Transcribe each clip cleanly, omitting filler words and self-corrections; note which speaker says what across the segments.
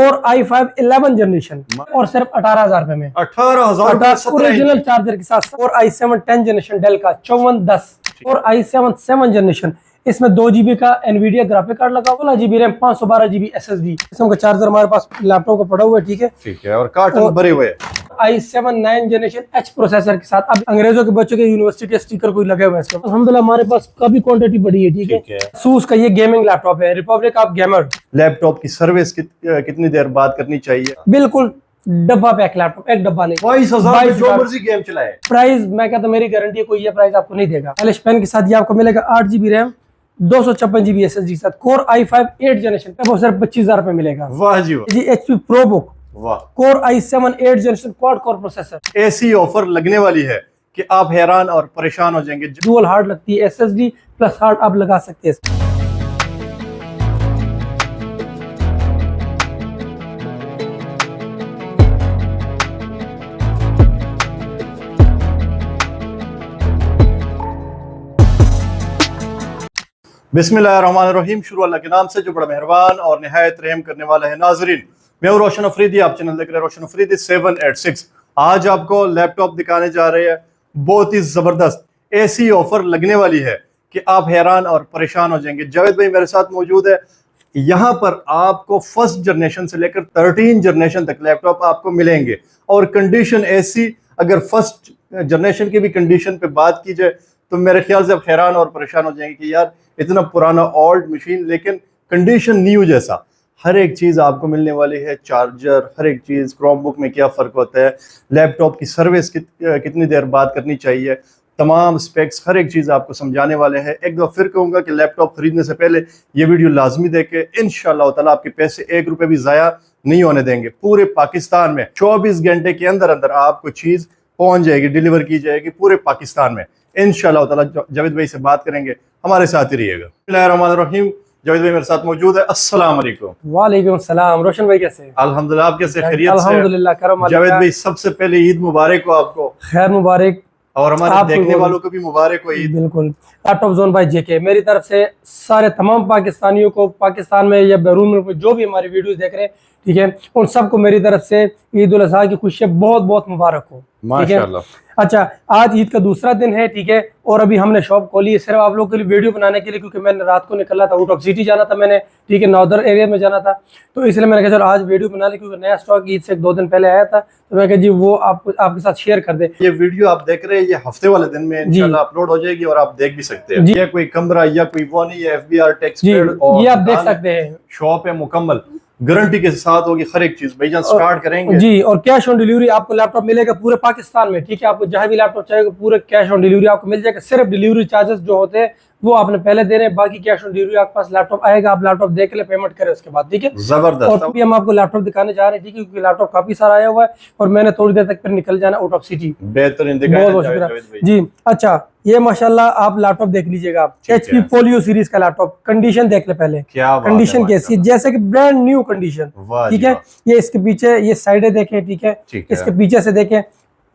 Speaker 1: Core i5 11 generation और सिर्फ 18,000 में
Speaker 2: 18,000
Speaker 1: ओरिजिनल चार्जर के साथ। कोर i7 10 जनरेशन डेल का 5410। कोर i7 7 जनरेशन, इसमें 2 GB का एनवीडिया ग्राफिक कार्ड लगा, 16 GB रैम, 512 GB SSD। इसमें का चार्जर हमारे पास लैपटॉप का पड़ा हुआ है, ठीक है,
Speaker 2: और कार्टन भरे हुए हैं।
Speaker 1: i7 9 जनरेशन H प्रोसेसर के साथ। अब अंग्रेजों के बच्चों के यूनिवर्सिटी के स्टिकर कोई लगे हुए हैं। अल्हम्दुलिल्लाह हमारे पास काफी क्वांटिटी बड़ी है, ठीक है। सूस का ये गेमिंग लैपटॉप है, रिपब्लिक ऑफ गेमर।
Speaker 2: लैपटॉप की सर्विस कितनी देर बाद करनी चाहिए?
Speaker 1: बिल्कुल डब्बा पैक लैपटॉप, एक डब्बा नहीं।
Speaker 2: 22,000 जो मर्जी गेम चलाए।
Speaker 1: प्राइस मैं कहता हूं मेरी गारंटी है, कोई ये प्राइस आपको नहीं देगा। एलिश पेन के साथ ये आपको मिलेगा 8 GB रैम, 256 GB SSD के साथ। कोर i5 8 जनरेशन वो सिर्फ 25,000 में मिलेगा।
Speaker 2: वाह जी वाह।
Speaker 1: जी HP प्रो बुक,
Speaker 2: वाह।
Speaker 1: Core i7 8 generation quad core processor.
Speaker 2: ऐसी ऑफर लगने वाली है कि आप हैरान और परेशान हो जाएंगे।
Speaker 1: डुअल हार्ड लगती है, SSD प्लस हार्ड आप लगा सकते हैं।
Speaker 2: बिस्मिल्लाहिर्रहमानिर्रहीम। शुरू अल्लाह के नाम से जो बड़ा मेहरबान और निहायत रहम करने वाला है। नाजरीन, मैं हूं रोशन अफरीदी, आप चैनल देख रहे हैं रोशन अफरीदी 786। आज आपको लैपटॉप दिखाने जा रहे हैं, बहुत ही जबरदस्त ऐसी ऑफर लगने वाली है कि आप हैरान और परेशान हो जाएंगे। जावेद भाई मेरे साथ मौजूद है। यहाँ पर आपको फर्स्ट जनरेशन से लेकर 13 जनरेशन तक लैपटॉप आपको मिलेंगे और कंडीशन ऐसी, अगर फर्स्ट जनरेशन की भी कंडीशन पे बात की जाए तो मेरे ख्याल से आप हैरान और परेशान हो जाएंगे कि यार इतना पुराना ओल्ड मशीन लेकिन कंडीशन न्यू जैसा। हर एक चीज़ आपको मिलने वाली है, चार्जर, हर एक चीज़। क्रोम बुक में क्या फ़र्क होता है, लैपटॉप की सर्विस कितनी देर बाद करनी चाहिए, तमाम स्पेक्स, हर एक चीज़ आपको समझाने वाले हैं। एक दफ़ा फिर कहूँगा कि लैपटॉप ख़रीदने से पहले ये वीडियो लाजमी देखें। इंशाअल्लाह ताला आपके पैसे 1 रुपये भी ज़ाया नहीं होने देंगे। पूरे पाकिस्तान में 24 घंटे के अंदर अंदर आपको चीज़ पहुँच जाएगी, डिलीवर की जाएगी पूरे पाकिस्तान में। इंशाअल्लाह ताला जावेद भाई से बात करेंगे, हमारे साथ ही रहिएगा। बिस्मिल्लाहिर्रहमानिर्रहीम। जावेद भाई मेरे साथ मौजूद है। अस्सलाम वालेकुम।
Speaker 1: वालेकुम सलाम। रोशन भाई कैसे हैं?
Speaker 2: अल्हम्दुलिल्लाह, आप कैसे? खैरियत से?
Speaker 1: अल्हम्दुलिल्लाह, करम।
Speaker 2: जावेद भाई सबसे पहले ईद मुबारक हो आपको।
Speaker 1: खैर मुबारक,
Speaker 2: और हमारे देखने वालों को भी मुबारक हो ईद।
Speaker 1: बिल्कुल। लैपटॉप जोन बाय जेके मेरी तरफ से सारे तमाम पाकिस्तानियों को, पाकिस्तान में या बैरून मुल्क में जो भी हमारी वीडियोस देख रहे हैं, ठीक है, उन सबको मेरी तरफ से ईद उल अज़हा की खुशियाँ बहुत बहुत मुबारक हो।
Speaker 2: माशाअल्लाह।
Speaker 1: अच्छा, आज ईद का दूसरा दिन है, ठीक है, और अभी हमने शॉप खोली है सिर्फ आप लोगों के लिए वीडियो बनाने के लिए, क्योंकि मैंने रात को निकला था, आउट ऑफ सिटी जाना था मैंने, ठीक है, नॉर्दर्न एरिया में जाना था, तो इसलिए मैंने कहा चलो आज वीडियो बना ले, क्योंकि नया स्टॉक ईद से 2 दिन पहले आया था, तो मैं कहा जी वो आपके साथ शेयर कर दे।
Speaker 2: ये वीडियो आप देख रहे हैं, ये हफ्ते वाले दिन में इंशाल्लाह अपलोड हो जाएगी और आप देख भी सकते हैं। ये कोई कमरा या कोई वो नहीं है, FBR टेक्स पैड और
Speaker 1: ये आप देख सकते हैं,
Speaker 2: शॉप है, मुकम्मल गारंटी के साथ होगी हर एक चीज। भाईजान स्टार्ट करेंगे
Speaker 1: जी, और कैश ऑन डिलीवरी आपको लैपटॉप मिलेगा पूरे पाकिस्तान में, ठीक है, आपको जहां भी लैपटॉप चाहिए पूरे कैश ऑन डिलीवरी आपको मिल जाएगा। सिर्फ डिलीवरी चार्जेस जो होते हैं वो आपने पहले दे रहे हैं, बाकी कैश ऑन डिलीवरी आपके पास लैपटॉप आएगा, आप लैपटॉप देख ले, पेमेंट करें उसके बाद, ठीक है।
Speaker 2: जबरदस्त।
Speaker 1: और अभी हम आपको लैपटॉप दिखाने जा रहे हैं, ठीक है, क्योंकि लैपटॉप काफी सारा आया हुआ है और मैंने थोड़ी देर तक फिर निकल जाना आउट ऑफ सिटी।
Speaker 2: बेहतरीन,
Speaker 1: बहुत बहुत शुक्रिया जी। अच्छा, ये माशाल्लाह आप लैपटॉप देख लीजिएगा, आप HP फोलियो सीरीज का लैपटॉप। कंडीशन देख ले पहले,
Speaker 2: क्या
Speaker 1: कंडीशन कैसी है, जैसे कि ब्रांड न्यू कंडीशन, ठीक है। ये इसके पीछे ये साइडें देखें, ठीक है, इसके पीछे से देखें,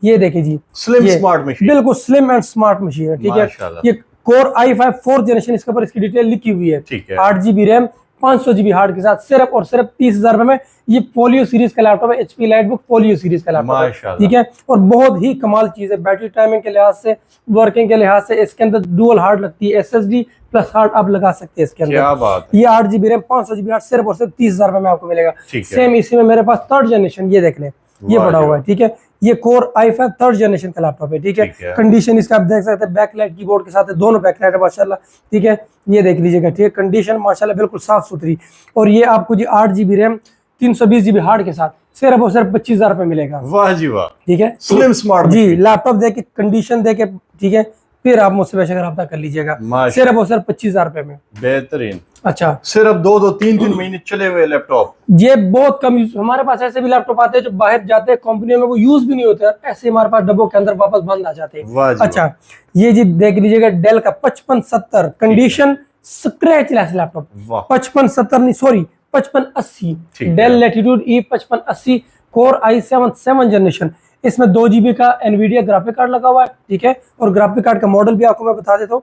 Speaker 1: ये देखें जी,
Speaker 2: स्लिम स्मार्ट मशीन,
Speaker 1: बिल्कुल स्लिम एंड स्मार्ट मशीन है, ठीक है। ये कोर i5 4 जनरेशन, इसके ऊपर इसकी डिटेल लिखी हुई है, 8 GB रैम, 500 GB हार्ड के साथ, सिर्फ और सिर्फ 30,000 रुपए में। ये पोलियो सीरीज का लैपटॉप है, HP लाइटबुक पोलियो सीरीज का लैपटॉप है, ठीक है, और बहुत ही कमाल चीज है। बैटरी टाइमिंग के लिहाज से, वर्किंग के लिहाज से, इसके अंदर डुअल हार्ड लगती है, SSD प्लस हार्ड आप लगा सकते हैं इसके अंदर।
Speaker 2: क्या बात है।
Speaker 1: ये 8 GB रैम, 500 GB हार्ड, सिर्फ और सिर्फ 30,000 रुपए में आपको मिलेगा। सेम इसी में मेरे पास 3rd जनरेशन, ये देख लें, ये पड़ा हुआ है, ठीक है। ये कोर i5 3rd जनरेशन का लैपटॉप है, ठीक है। कंडीशन इसका आप देख सकते हैं, बैकलाइट कीबोर्ड के साथ है, दोनों बैकलाइट है माशाल्लाह, ठीक है, ये देख लीजिएगा, ठीक है। कंडीशन माशाल्लाह बिल्कुल साफ सुथरी। और ये आपको जी 8 GB रैम, 320 GB हार्ड के साथ सिर्फ और सिर्फ 25,000 रुपए मिलेगा।
Speaker 2: वाह जी वाह,
Speaker 1: ठीक है,
Speaker 2: स्लिम स्मार्ट
Speaker 1: जी। लैपटॉप देके, कंडीशन देके, ठीक है, फिर आप मुझसे बेशक रब्ता कर लीजिएगा, सिर्फ और सिर्फ 25,000 रुपए में।
Speaker 2: बेहतरीन।
Speaker 1: अच्छा,
Speaker 2: सिर्फ 2-3 महीने चले हुए लैपटॉप।
Speaker 1: ये बहुत कम यूज, हमारे पास ऐसे भी लैपटॉप आते हैं जो बाहर जाते हैं कंपनियों में, वो यूज भी नहीं होते, ऐसे हमारे पास डब्बों के अंदर वापस बंद आ जाते हैं। अच्छा, ये जी देख लीजिएगा, डेल का 5570 कंडीशन स्क्रैच लेस लैपटॉप, 5570 नहीं sorry 5580, Dell Latitude E 5580, core i7 7 generation. इसमें 2 GB का एनवीडिया ग्राफिक कार्ड लगा हुआ है, ठीक है, और ग्राफिक कार्ड का मॉडल भी आपको मैं बता देता हूँ।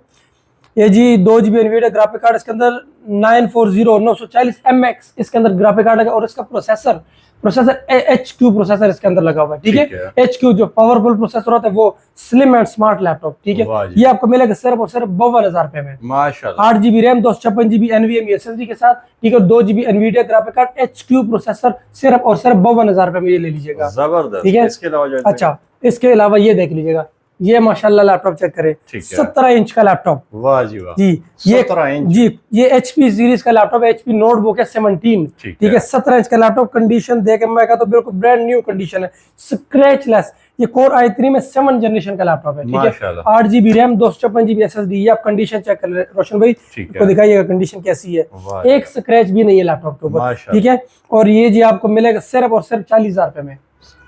Speaker 1: ये जी 2 GB NVIDIA ग्राफिक कार्ड इसके अंदर 940 इसके अंदर ग्राफिक कार्ड है और इसका प्रोसेसर HQ प्रोसेसर इसके अंदर लगा हुआ है, ठीक है। HQ जो पावरफुल प्रोसेसर होता है वो स्लिम एंड स्मार्ट लैपटॉप, ठीक है। ये आपको मिलेगा सिर्फ और सिर्फ 52,000 रुपए में माशाल्लाह। 8 GB RAM 256 GB NVMe SSD के साथ, ठीक है। 2 GB NVIDIA graphic card HQ processor सिर्फ और सिर्फ 52,000 रुपए में ये ले लीजिएगा,
Speaker 2: जबरदस्त,
Speaker 1: ठीक है।
Speaker 2: इसके अलावा
Speaker 1: अच्छा, इसके अलावा ये देख लीजिएगा, ये माशाल्लाह लैपटॉप चेक करें, 17 इंच का लैपटॉप,
Speaker 2: वाह जी वाह
Speaker 1: जी। ये
Speaker 2: 17 इंच
Speaker 1: जी, ये HP सीरीज का लैपटॉप है, HP नोटबुक है 17, ठीक है। 17 इंच का लैपटॉप, कंडीशन देख मैं कहता तो बिल्कुल ब्रांड न्यू कंडीशन है, स्क्रैचलेस। ये Core i3 में 7 जनरेशन का लैपटॉप है, ठीक है। 8 GB रैम 256 GB SSD। ये आप कंडीशन चेक कर ले रोशन भाई, को दिखाइएगा कंडीशन कैसी है, एक स्क्रैच भी नहीं है लैपटॉप के ऊपर, ठीक है। और ये जी आपको मिलेगा सिर्फ और सिर्फ 40,000 रुपए में,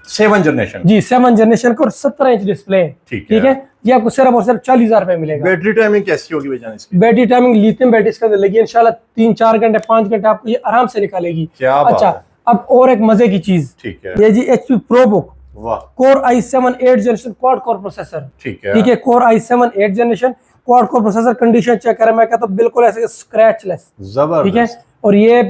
Speaker 2: 7 जनरेशन
Speaker 1: जी, 7 जनरेशन का और 17 इंच डिस्प्ले, ठीक है। ये आपको सिर्फ और सिर्फ 40,000 रुपए मिलेगा।
Speaker 2: बैटरी टाइमिंग कैसी होगी बेचान इसकी?
Speaker 1: बैटरी टाइमिंग लिथियम बैटरी इसके अंदर लगी है, इंशाल्लाह 3-4 घंटे 5 घंटे आपको ये आराम से निकालेगी। अच्छा, अब और एक मजे की चीज,
Speaker 2: ठीक है,
Speaker 1: ये जी HP ProBook,
Speaker 2: वाह,
Speaker 1: Core i7 8 generation quad core processor,
Speaker 2: ठीक है,
Speaker 1: ठीक है। Core i7 8 generation quad core processor, condition check करें मैं कहता हूं बिल्कुल ऐसे स्क्रैचलेस,
Speaker 2: जबरदस्त,
Speaker 1: ठीक है। और ये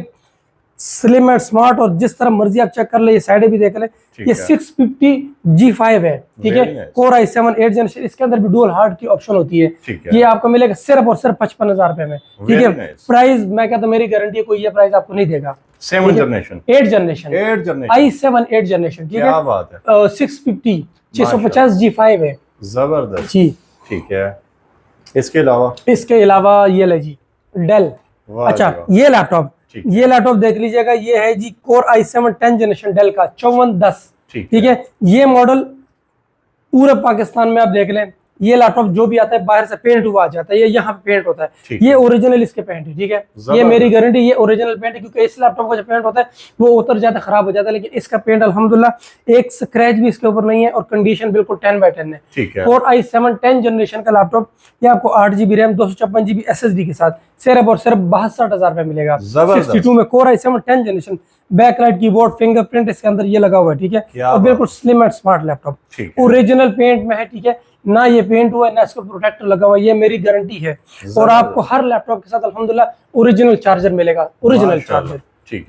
Speaker 1: स्लिम एंड स्मार्ट, और जिस तरह मर्जी आप चेक कर ले, ये साइडें भी देख ले, ये 650 G5 है, ठीक है। Core i7 8 जनरेशन, इसके अंदर भी डुअल हार्ड की ऑप्शन होती है, ये आपको मिलेगा सिर्फ और सिर्फ 55,000 रुपए में, ठीक है। प्राइस मैं कहता हूं मेरी गारंटी है, कोई ये प्राइस आपको नहीं देगा।
Speaker 2: 7 जनरेशन
Speaker 1: 8 जनरेशन i7 8 जनरेशन, ठीक है।
Speaker 2: क्या बात है,
Speaker 1: 650 G5 है,
Speaker 2: जबरदस्त
Speaker 1: जी,
Speaker 2: ठीक है। इसके अलावा ये ले जी डेल, अच्छा ये लैपटॉप देख लीजिएगा, ये है जी Core i7 10 जनरेशन डेल का 5410, ठीक है। ये मॉडल पूरे पाकिस्तान में आप देख लें, ये लैपटॉप जो भी आता है बाहर से पेंट हुआ आ जाता है, ये यहाँ पे पेंट होता है, ये ओरिजिनल इसके पेंट है, ठीक है। ये मेरी गारंटी, ये ओरिजिनल पेंट है, क्योंकि इस लैपटॉप का जो पेंट होता है वो उतर जाता है, खराब हो जाता है, लेकिन इसका पेंट अल्हम्दुलिल्लाह एक स्क्रैच भी इसके ऊपर नहीं है, और कंडीशन बिल्कुल 10/10 है, ठीक है। Core i7 10 जनरेशन का लैपटॉप, ये आपको 8 GB रैम 256 GB SSD के साथ सिर्फ और सिर्फ 62,000 रुपए मिलेगा। 62 में Core i7 10 generation, backlight keyboard, fingerprint इसके अंदर ये लगा हुआ है, ठीक है। और बिल्कुल slim and smart laptop, original paint में है, ठीक है। ना ये पेंट हुआ है ना इसका प्रोटेक्टर लगा हुआ है, ये मेरी गारंटी है। और आपको हर लैपटॉप के साथ अल्हम्दुलिल्लाह ओरिजिनल चार्जर मिलेगा, ओरिजिनल चार्जर,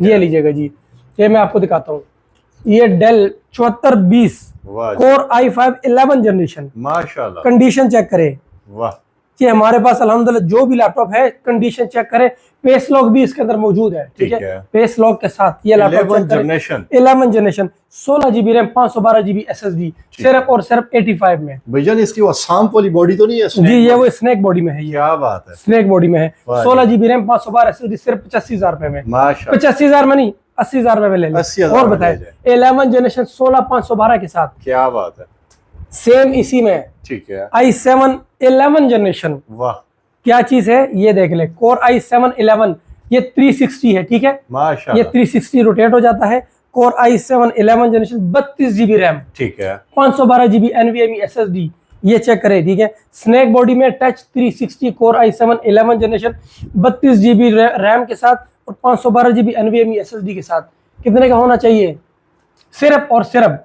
Speaker 2: ये लीजिएगा जी। ये मैं आपको दिखाता हूँ, ये डेल 7420 Core i5 11 जनरेशन, माशाल्लाह, कंडीशन चेक करें, वाह। ये हमारे पास अल्हम्दुलिल्लाह जो भी लैपटॉप है कंडीशन चेक करें, पेस लॉक भी इसके अंदर मौजूद है, ठीक है। पेस लॉक के साथ ये laptop 11 generation 16 GB RAM 512 GB SSD, सिर्फ और सिर्फ 85 में। भैया इसकी वो सांप वाली बॉडी तो नहीं है?
Speaker 1: जी, ये वो स्नेक बॉडी में है, ये क्या बात है, स्नेक बॉडी में है। 16 GB रैम 512 SSD सिर्फ 85,000 रुपए में, 85,000 में नहीं 80,000 रुपए में ले लें। और बताए 11 जनरेशन 16/512 के साथ, क्या बात है, सेम इसी में, ठीक है। i7 11 जनरेशन, वाह, क्या चीज है ये देख ले। Core i7 11, ये 360 है, ठीक है, माशाल्लाह, ये 360 रोटेट हो जाता है। Core i7 11 generation 32 GB RAM, ठीक है, 512 GB NVMe SSD, ये चेक करें, ठीक है। स्नैक बॉडी में touch 360 Core i7 11 generation 32 GB RAM के साथ और 512 GB NVMe SSD के साथ, कितने का होना चाहिए? सिर्फ और सिर्फ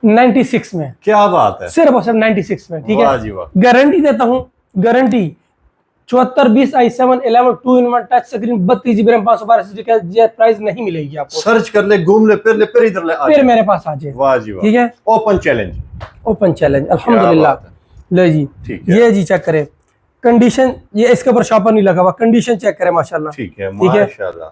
Speaker 1: 96 में। क्या बात है, सिर्फ और सिर्फ 96 में, ठीक है। गारंटी देता हूं, guarantee 7420 i7 11 2-in-1 touch screen 32 GB RAM 512 SSD का ये प्राइस नहीं मिलेगी आपको। सर्च कर ले, घूम ले, फिर इधर ले, फिर मेरे पास आ जाए, वाह जी वाह, ठीक है। ओपन चैलेंज अल्हम्दुलिल्लाह, ले जी, ये जी चेक करें कंडीशन, ये इसके ऊपर शॉपर नहीं लगा हुआ, कंडीशन चेक करें माशाल्लाह, ठीक है,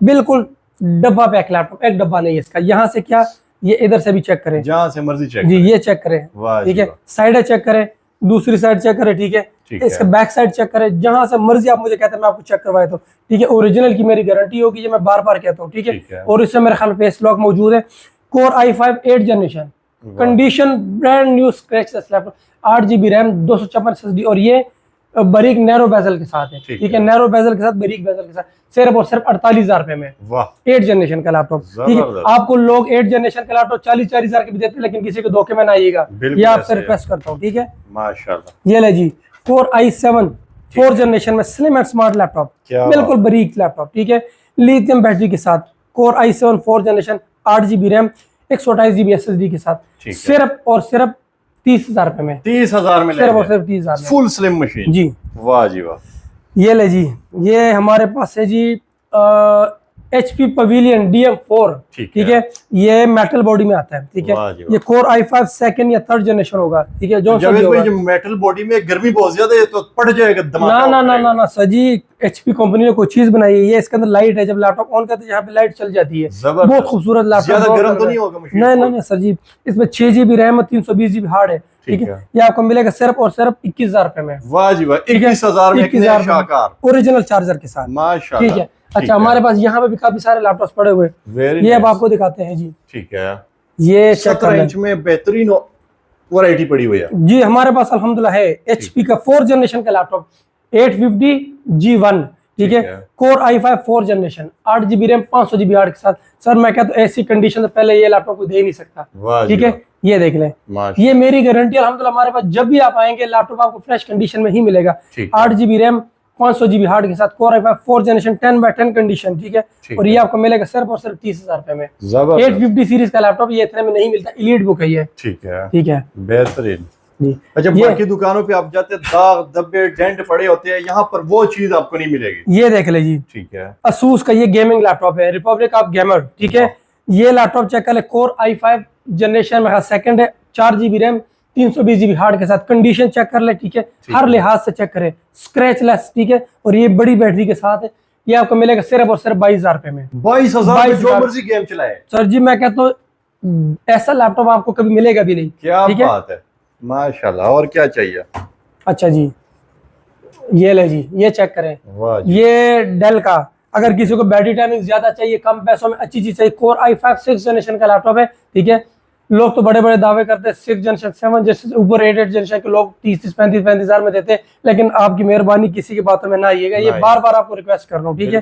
Speaker 1: बिल्कुल डब्बा पैक लैपटॉप, एक डब्बा नहीं है इसका। यहाँ से क्या, ये इधर से भी चेक करें, जहाँ से मर्जी चेक जी, ये चेक करें, ठीक है। साइड चेक करें, दूसरी साइड चेक करें, ठीक है। इसका बैक साइड चेक करें, जहां से मर्जी आप मुझे कहते हैं मैं आपको चेक करवाए तो, ठीक है। ओरिजिनल की मेरी गारंटी होगी, ये मैं बार बार कहता हूँ, ठीक है। और इससे मेरे ख्याल फेस लॉक मौजूद है। Core i5 8 generation, condition brand new scratchless laptop, 8 GB RAM 256 SSD, और ये बारीक नैरो बेजल के साथ है, ठीक है। नैरो बेजल के साथ, बारीक बेजल के साथ, सिर्फ और सिर्फ 48,000 रुपए में, वाह, 8 जनरेशन का लैपटॉप, ठीक है। आपको लोग 8 जनरेशन का लैपटॉप 40,000 के भी देते हैं, लेकिन किसी के धोखे में ना आइएगा, ये आपसे रिक्वेस्ट करता हूँ, ठीक है, माशाल्लाह। ये ले जी Core i7 4 जनरेशन में स्लिम एंड स्मार्ट लैपटॉप, बिल्कुल बारीक लैपटॉप, ठीक है। लिथियम बैटरी के साथ Core i7 4 generation 8 GB RAM 128 GB SSD के साथ, सिर्फ और सिर्फ 30,000 रुपए में।
Speaker 2: 30,000 में
Speaker 1: सिर्फ और सिर्फ 30,000 में
Speaker 2: फुल स्लिम मशीन
Speaker 1: जी।
Speaker 2: वाह जी वाह।
Speaker 1: ये ले जी, ये हमारे पास है जी HP पवेलियन DM4, ठीक है। ये मेटल बॉडी में आता है, ठीक है। ये कोर i5 सेकंड या थर्ड जनरेशन होगा, ठीक है। जो
Speaker 2: मेटल बॉडी में गर्मी बहुत ज्यादा है तो पड़ जाएगा
Speaker 1: धमाका। ना सर जी, HP कंपनी ने कोई चीज बनाई है, ये इसके अंदर लाइट है, जब लैपटॉप ऑन करते हैं यहाँ पे लाइट चल जाती है, बहुत खूबसूरत लैपटॉप।
Speaker 2: ज्यादा गर्म तो नहीं होगा मशीन?
Speaker 1: नहीं सर जी, इसमें 6GB रैम और 320GB हार्ड है, ठीक है। ये आपको मिलेगा सिर्फ और सिर्फ 21,000 रुपए में।
Speaker 2: वाह जी वाह, 21,000 में
Speaker 1: ओरिजिनल चार्जर के साथ,
Speaker 2: माशाल्लाह,
Speaker 1: ठीक है। अच्छा, हमारे पास यहाँ पे भी काफी सारे लैपटॉप्स पड़े हुए, ये अब आपको दिखाते हैं जी,
Speaker 2: ठीक है।
Speaker 1: ये
Speaker 2: 17 इंच में बेहतरीन वैरायटी पड़ी हुई है
Speaker 1: जी हमारे पास अल्हम्दुलिल्लाह है। HP का 4th जनरेशन का लैपटॉप 850G1, ठीक है। Core i5 4th generation, 8GB RAM 500GB hard के साथ। सर मैं कहता हूँ ऐसी कंडीशन तो पहले ये लैपटॉप को दे नहीं सकता, ठीक है। ये देख लें, ये मेरी गारंटी अल्हम्दुलिल्लाह। हमारे पास जब भी आप आएंगे लैपटॉप आपको फ्रेश कंडीशन में ही मिलेगा। 8GB रैम 500GB हार्ड के साथ, core i5 4th generation 10/10 condition, ठीक है। और ये आपको मिलेगा सिर्फ और सिर्फ 30,000 रुपए में। 850 सीरीज का लैपटॉप ये इतने में नहीं मिलता, एलीट बुक है ये,
Speaker 2: ठीक है,
Speaker 1: ठीक है,
Speaker 2: बेहतरीन
Speaker 1: जी।
Speaker 2: अच्छा, बाकी दुकानों पे आप जाते हैं दाग धब्बे डेंट पड़े होते हैं, यहाँ पर वो चीज आपको नहीं मिलेगी।
Speaker 1: ये देख ले जी,
Speaker 2: ठीक है।
Speaker 1: असूस का ये गेमिंग लैपटॉप है, रिपब्लिक ऑफ गेमर, ठीक है। ये लैपटॉप चेक कर ले, कोर i5 जनरेशन में सेकंड है, 4GB रैम 320GB हार्ड के साथ। कंडीशन चेक कर ले, ठीक है, हर लिहाज से चेक करें, स्क्रैचलेस, ठीक है। और ये बड़ी बैटरी के साथ है। ये आपको मिलेगा सिर्फ और सिर्फ 22,000 रुपए में।
Speaker 2: 22,000 जो मर्जी गेम चलाए सर
Speaker 1: जी। मैं कहता हूँ ऐसा लैपटॉप आपको कभी मिलेगा भी नहीं।
Speaker 2: क्या बात है, माशाल्लाह। और क्या चाहिए? अच्छा
Speaker 1: जी, ये ले जी, ये चेक करें, ये डेल का, अगर किसी को बैटरी टाइमिंग ज्यादा चाहिए, कम पैसों में अच्छी चीज चाहिए, कोर i5 6th जनरेशन का लैपटॉप है, ठीक है। लोग तो बड़े बड़े दावे करते हैं 6th जनरेशन 7 जैसे ऊपर 8 जनरेशन के लोग 30-35 हजार में देते हैं, लेकिन आपकी मेहरबानी किसी की बातों में ना आइएगा, ये बार बार आपको रिक्वेस्ट कर रहा हूँ, ठीक है।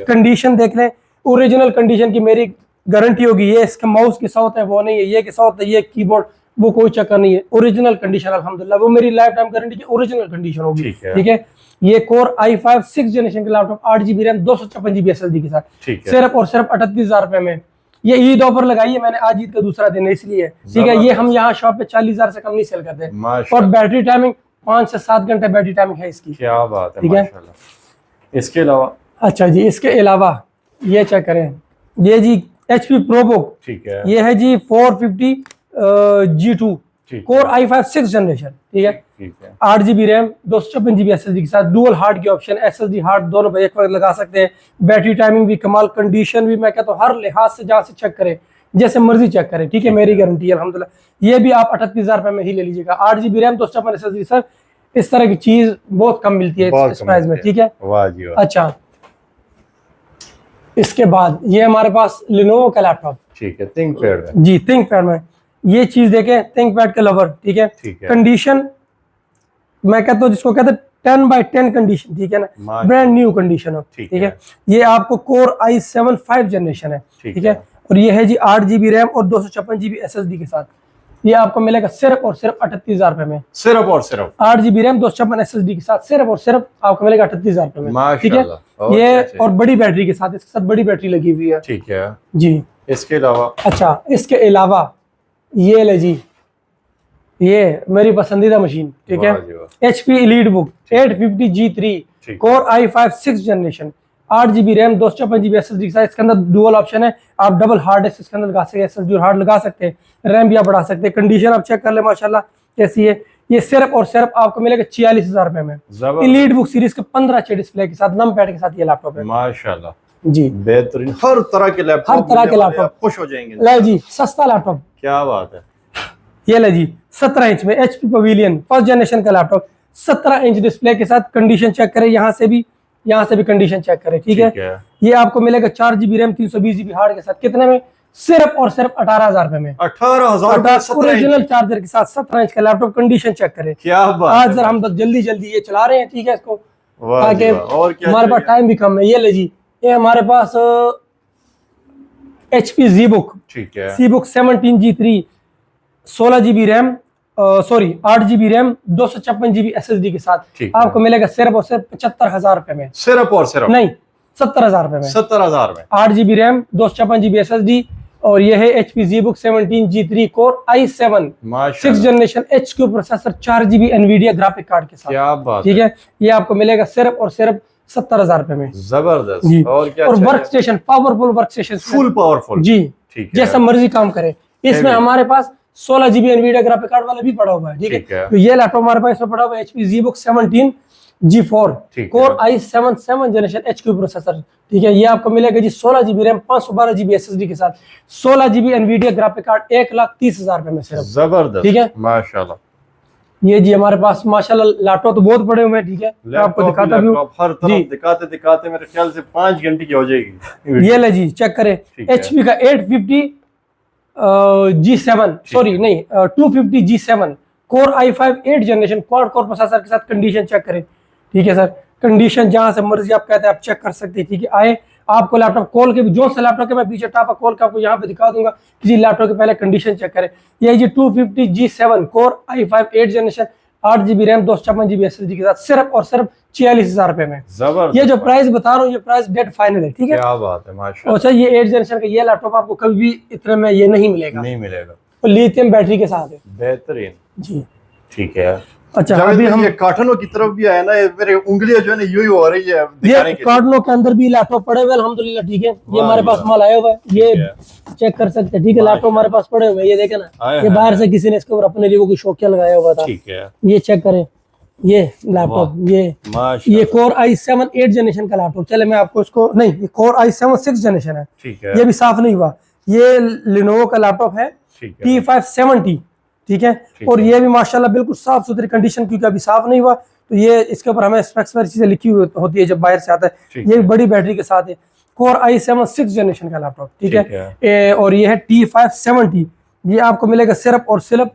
Speaker 1: कंडीशन देख लें, ओरिजिनल कंडीशन की मेरी गारंटी होगी। ये इसका माउस की साउथ है वो नहीं है, ये की साउथ है, ये कीबोर्ड वो कोई चक्कर नहीं है, ओरिजिनल कंडीशन अल्हम्दुलिल्लाह, वो मेरी लाइफ टाइम गारंटी की ओरिजिनल कंडीशन होगी, ठीक है। ये कोर i5 6th जनरेशन का laptop 8GB RAM 256GB SSD के साथ, सिर्फ और सिर्फ 38,000 रुपए में। ये ईद ऑफर लगाई है मैंने, आज ईद का दूसरा दिन है इसलिए, ठीक है। ये हम यहाँ शॉप पे 40,000 से कम नहीं सेल करते, और बैटरी टाइमिंग 5 से 7 घंटे बैटरी टाइमिंग है इसकी।
Speaker 2: क्या बात है,
Speaker 1: ठीक है।
Speaker 2: इसके अलावा
Speaker 1: अच्छा जी, इसके अलावा ये चेक करें, ये जी HP ProBook,
Speaker 2: ठीक है।
Speaker 1: ये है जी 450G2 core i5 6th generation, ठीक है। 8GB रैम 256GB SSD के साथ, डुअल हार्ड के ऑप्शन, SSD हार्ड दोनों पे एक वक्त लगा सकते हैं। बैटरी टाइमिंग भी कमाल, कंडीशन भी मैं कहता हूँ हर लिहाज से जहाँ से चेक करें, जैसे मर्जी चेक करें, ठीक है। मेरी गारंटी है अल्हम्दुलिल्लाह। ये भी आप 38,000 रुपए में ही ले लीजिएगा, 8GB रैम 256 SSD। सर इस तरह की चीज बहुत कम मिलती है इस प्राइस में, ठीक है। अच्छा, इसके बाद ये हमारे पास लिनोवो का लैपटॉप,
Speaker 2: ठीक है, थिंकपैड
Speaker 1: जी, थिंकपैड में ये चीज देखें, थिंकपैड के लवर, ठीक है। कंडीशन मैं कहता हूँ जिसको कहते हैं 10/10 कंडीशन, ठीक है ना, ब्रांड न्यू कंडीशन हो, ठीक है। ये आपको कोर i7 5th जनरेशन है, ठीक है। और ये है जी 8GB रैम और 256GB SSD के साथ। ये आपको मिलेगा सिर्फ और सिर्फ 38,000 रुपए में,
Speaker 2: सिर्फ और सिर्फ
Speaker 1: 8GB रैम 256 SSD के साथ, सिर्फ और सिर्फ आपको मिलेगा 38,000 रुपए में, ठीक है। ये और बड़ी बैटरी के साथ, इसके साथ बड़ी बैटरी लगी हुई है,
Speaker 2: ठीक है
Speaker 1: जी।
Speaker 2: इसके अलावा,
Speaker 1: अच्छा, इसके अलावा ये ले जी, ये मेरी पसंदीदा मशीन, ठीक है। HP EliteBook 850G3 core i5 6th generation, 8GB RAM 256GB SSD के साथ। इसके अंदर डुअल ऑप्शन है, आप डबल हार्ड डिस्क इसके अंदर लगा सकते हैं, SSD और हार्ड लगा सकते हैं, रैम भी आप बढ़ा सकते हैं। कंडीशन आप चेक कर ले माशाल्लाह कैसी है। ये सिर्फ और सिर्फ आपको मिलेगा 46,000 रुपए में। EliteBook सीरीज के 15 इंच डिस्प्ले के साथ, नम पैड के साथ ये लैपटॉप है,
Speaker 2: माशाल्लाह
Speaker 1: जी,
Speaker 2: बेहतरीन। हर तरह के लैपटॉप खुश हो जाएंगे।
Speaker 1: ले जी, सस्ता लैपटॉप,
Speaker 2: क्या बात है।
Speaker 1: ये ले जी, 17 इंच में HP पवेलियन 1st जनरेशन का लैपटॉप, 17 इंच डिस्प्ले के साथ। कंडीशन चेक करें, यहाँ से भी कंडीशन चेक करें, ठीक है। ये आपको मिलेगा 4GB रैम 320GB हार्ड के साथ, कितने में? सिर्फ और सिर्फ 18,000 रुपए में।
Speaker 2: 18,000
Speaker 1: ओरिजिनल चार्जर के साथ 17 इंच का लैपटॉप। कंडीशन चेक करें,
Speaker 2: क्या बात।
Speaker 1: आज जरा हम बस जल्दी ये चला रहे हैं, ठीक है, इसको, ताकि हमारे पास टाइम भी कम है। ये ले जी, ये हमारे पास HP ZBook,
Speaker 2: ठीक है,
Speaker 1: ZBook 17G3 16GB RAM, sorry 8GB RAM 256GB SSD के साथ। आपको मिलेगा सिर्फ और सिर्फ 75,000 रुपए में,
Speaker 2: सिर्फ और सिर्फ,
Speaker 1: नहीं 70,000 रुपए में,
Speaker 2: 70,000 में।
Speaker 1: 8GB रैम 256GB SSD और ये है HP ZBook 17G3 core i7 6th generation HQ processor 4GB Nvidia graphic card के साथ।
Speaker 2: क्या बात,
Speaker 1: ठीक है। ये आपको मिलेगा सिर्फ और सिर्फ 70,000 रुपए में।
Speaker 2: जबरदस्त। और क्या,
Speaker 1: और work station, powerful work station,
Speaker 2: full powerful जी, ठीक है,
Speaker 1: जैसा मर्जी काम करे। इसमें हमारे पास 16GB एनवीडिया ग्राफिक कार्ड वाला भी पड़ा हुआ है। ठीक है। तो ये लैपटॉप हमारे पास इसमें पड़ा हुआ है HP ZBook 17G4 core i7 7th generation HQ processor. ठीक है। ये आपको मिलेगा जी 16GB रैम 512GB SSD के साथ, 16GB एनवीडिया ग्राफिक कार्ड 1,30,000 रुपए में सिर्फ।
Speaker 2: जबरदस्त।
Speaker 1: ठीक है,
Speaker 2: माशाल्लाह।
Speaker 1: ये जी हमारे पास माशाल्लाह लैपटॉप तो बहुत बड़े हुए हैं। ठीक है, मैं आपको दिखाता भी हूँ।
Speaker 2: हर तरफ दिखाते दिखाते मेरे ख्याल से 5 घंटे की हो जाएगी।
Speaker 1: ये ले जी, चेक करें। HP का 850 G7 सॉरी नहीं 250 G7 core i5 8 generation quad core processor के साथ। कंडीशन चेक करें। ठीक है सर, कंडीशन जहां से मर्जी आप कहते हैं आप चेक कर सकते हैं। ठीक है, आए आपको लैपटॉप कॉल के भी, जो से लैपटॉप के मैं पीछे टापा कॉल का आपको यहाँ पे दिखा दूंगा। किसी लैपटॉप के पहले कंडीशन चेक करें। ये जी 250 G7 core i5 8 generation 8GB RAM 256GB SSD के साथ सिर्फ और सिर्फ 46,000 रुपए में।
Speaker 2: जबरदस्त।
Speaker 1: ये जो प्राइस बता रहा हूँ ये प्राइस डेट फाइनल है। ठीक है,
Speaker 2: क्या बात है, माशाल्लाह।
Speaker 1: अच्छा, ये 8 जनरेशन का ये लैपटॉप आपको कभी भी इतने में ये नहीं मिलेगा,
Speaker 2: नहीं मिलेगा।
Speaker 1: तो लिथियम बैटरी के साथ है।
Speaker 2: बेहतरीन
Speaker 1: जी,
Speaker 2: ठीक है।
Speaker 1: अच्छा,
Speaker 2: अभी हम ये कार्टनों की तरफ भी आए ना, मेरे उंगलियां जो है ना यूं हो रही है
Speaker 1: ये कार्टनों के अंदर भी लैपटॉप पड़े हुए अल्हम्दुलिल्लाह। ठीक है, ये हमारे पास माल आया हुआ है, ये चेक कर सकते हैं। ठीक है, लैपटॉप हमारे पास पड़े हुए हैं, ये देखे ना, ये बाहर से किसी ने इसके ऊपर अपने लिए कोई शौकिया लगाया हुआ था।
Speaker 2: ठीक है,
Speaker 1: ये चेक करें, ये लैपटॉप, ये कोर i7 8 जनरेशन का लैपटॉप। चले मैं आपको इसको, नहीं ये कोर i7 6 जनरेशन है।
Speaker 2: ठीक है,
Speaker 1: ये भी साफ नहीं हुआ। ये लिनोवो का लैपटॉप है T570। ठीक है, और ये भी माशाल्लाह बिल्कुल साफ सुथरी कंडीशन, क्योंकि अभी साफ नहीं हुआ तो ये इसके ऊपर हमें स्पेक्स वाली चीजें लिखी हुई होती है जब बाहर से आता है। ये भी बड़ी बैटरी के साथ है। कोर i7 6 जनरेशन का लैपटॉप। ठीक है, और ये है T570। ये आपको मिलेगा सिर्फ और सिर्फ